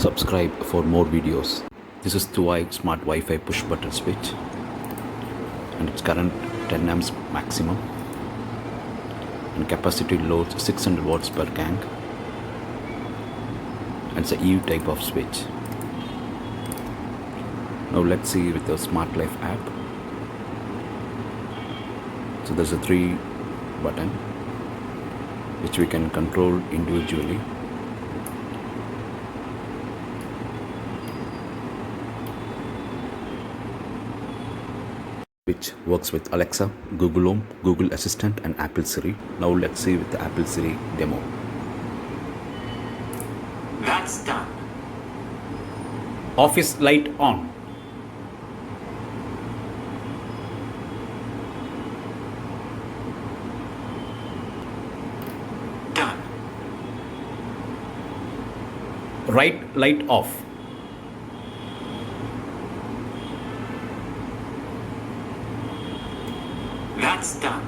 Subscribe for more videos. This is Tuya smart Wi-Fi push button switch and its current 10 amps maximum and capacity loads 600 watts per gang, and it's a EU type of switch. Now let's see with the Smart Life app. So there's a 3 button which we can control individually. Which works with Alexa, Google Home, Google Assistant and Apple Siri. Now let's see with the Apple Siri demo. That's done. Office light on. Done. Right light off. That's done.